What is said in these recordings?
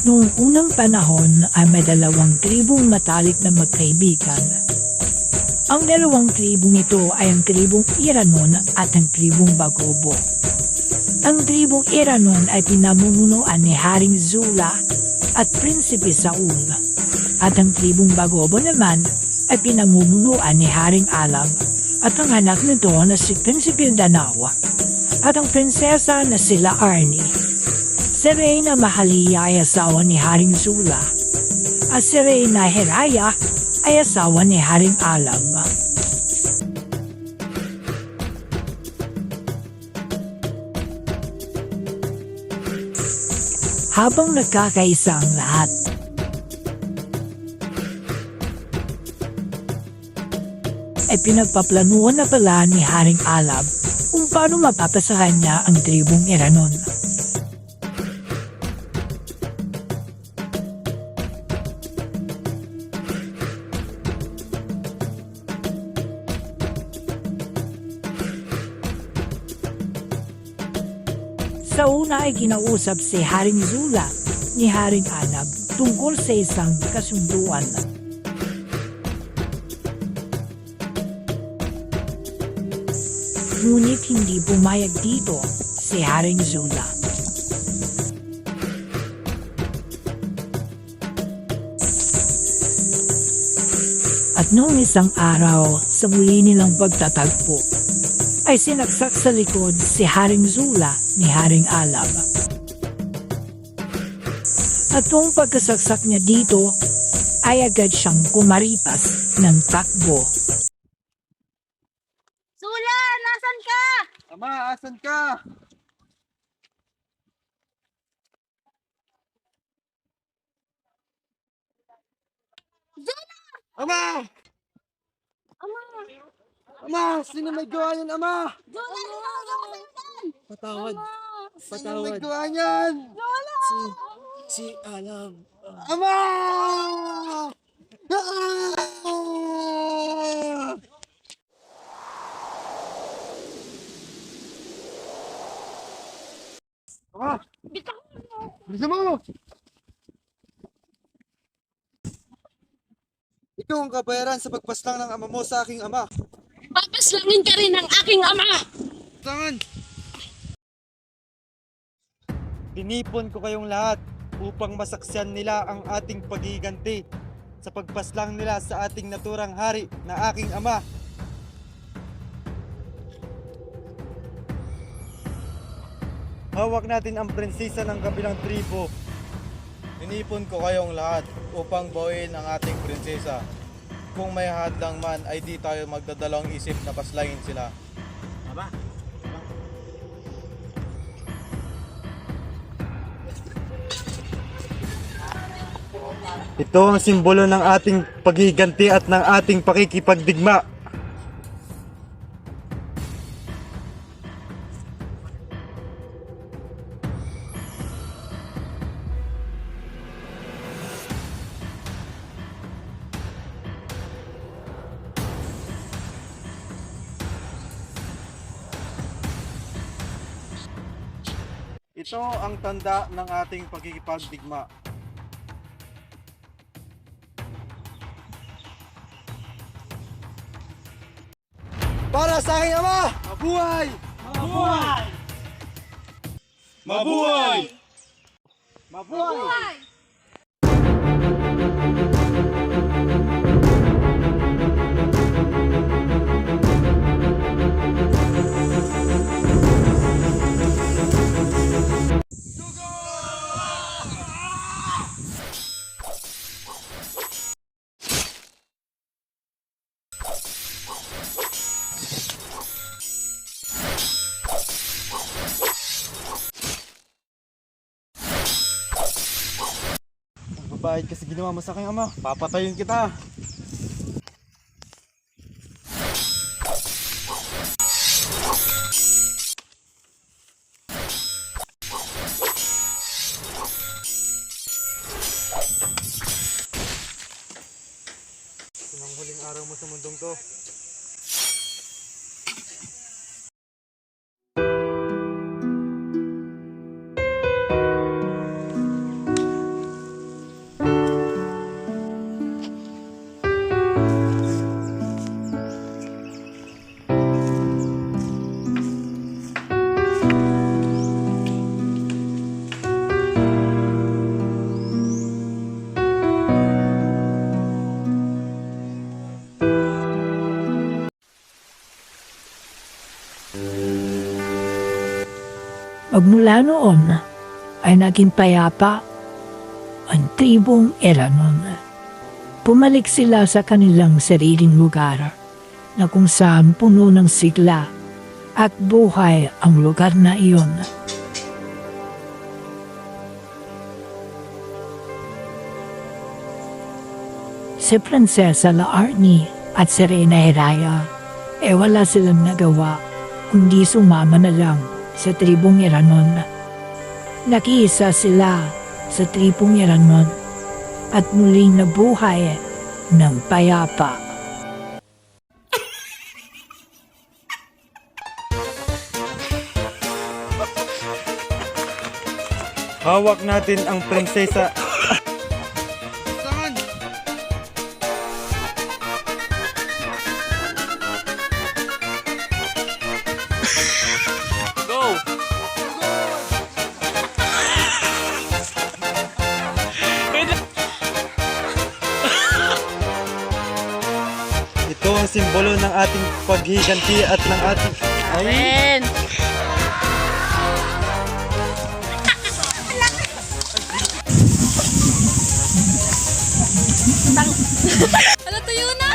Noong unang panahon ay may dalawang tribong matalik na magkaibigan. Ang dalawang tribong ito ay ang tribong Iranon at ang tribong Bagobo. Ang tribong Iranon ay pinamumunuan ni Haring Zula at Prinsipe Saul. At ang tribong Bagobo naman ay pinamumunuan ni Haring Alam at ang anak nito na si Prinsipe Danao at ang prinsesa na sila Arnie. Si Reyna Mahalia ay asawa ni Haring Zula at si Reyna Heraya ay asawa ni Haring Alam. Habang nagkakaisa ang lahat, ay pinagpaplanuhan na pala ni Haring Alam kung paano mapapasahan niya ang tribong Iranon. Sa una ay kinausap si Haring Zula ni Haring Alam tungkol sa isang kasunduan. Ngunit hindi pumayag dito si Haring Zula. At noong isang araw sa muli nilang pagtatagpo, ay sinaksak sa likod si Haring Zula ni Haring Alam. At noong pagkasaksak niya dito, ay agad siyang kumaripas ng takbo. Zula, nasan ka? Ama, asan ka? Zula! Ama! Ama! Ama! Sino may gawa yan, Ama? Zula, ginagawa ko sa'yo yan! Patawad. Sino may gawa yan? Zula! Si Alam. Ama! Ah! Ama! Bitawan mo! Bilisan mo! Ikaw ang kabayaran sa pagpaslang ng ama mo sa aking ama. Papaslangin ka rin ng aking ama! Tangan! Tinipon ko kayong lahat upang masaksiyan nila ang ating pagiganti sa pagpaslang nila sa ating naturang hari na aking ama. Hawak natin ang prinsesa ng kabilang tribo. Inipon ko kayong lahat upang bawiin ang ating prinsesa. Kung may hadlang man ay di tayo magdadalawang isip na paslangin sila. Ito ang simbolo ng ating pagiganti at ng ating pakikipagdigma. Ito ang tanda ng ating pagkikipagdigma. Para sa aking ama! Mabuhay! Mabuhay! Mabuhay! Mabuhay! Babayad ka sa ginawa mo sa aking ama. Papatayin kita. Ito ang huling araw mo sa mundong to. Magmula noon ay naging payapa ang tribong Eranon. Pumalik sila sa kanilang sariling lugar na kung saan puno ng sigla at buhay ang lugar na iyon. Si Prinsesa Laarni at si Reyna Heraya wala silang nagawa kundi sumama na lang sa tribong Eranon. Nakiisa sila sa tribong Eranon at muling nabuhay ng payapa. Hawak natin ang prinsesa. Ito ang simbolo ng ating paghiganti at ng ating... Amen. Ano tuyo na?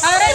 Aray,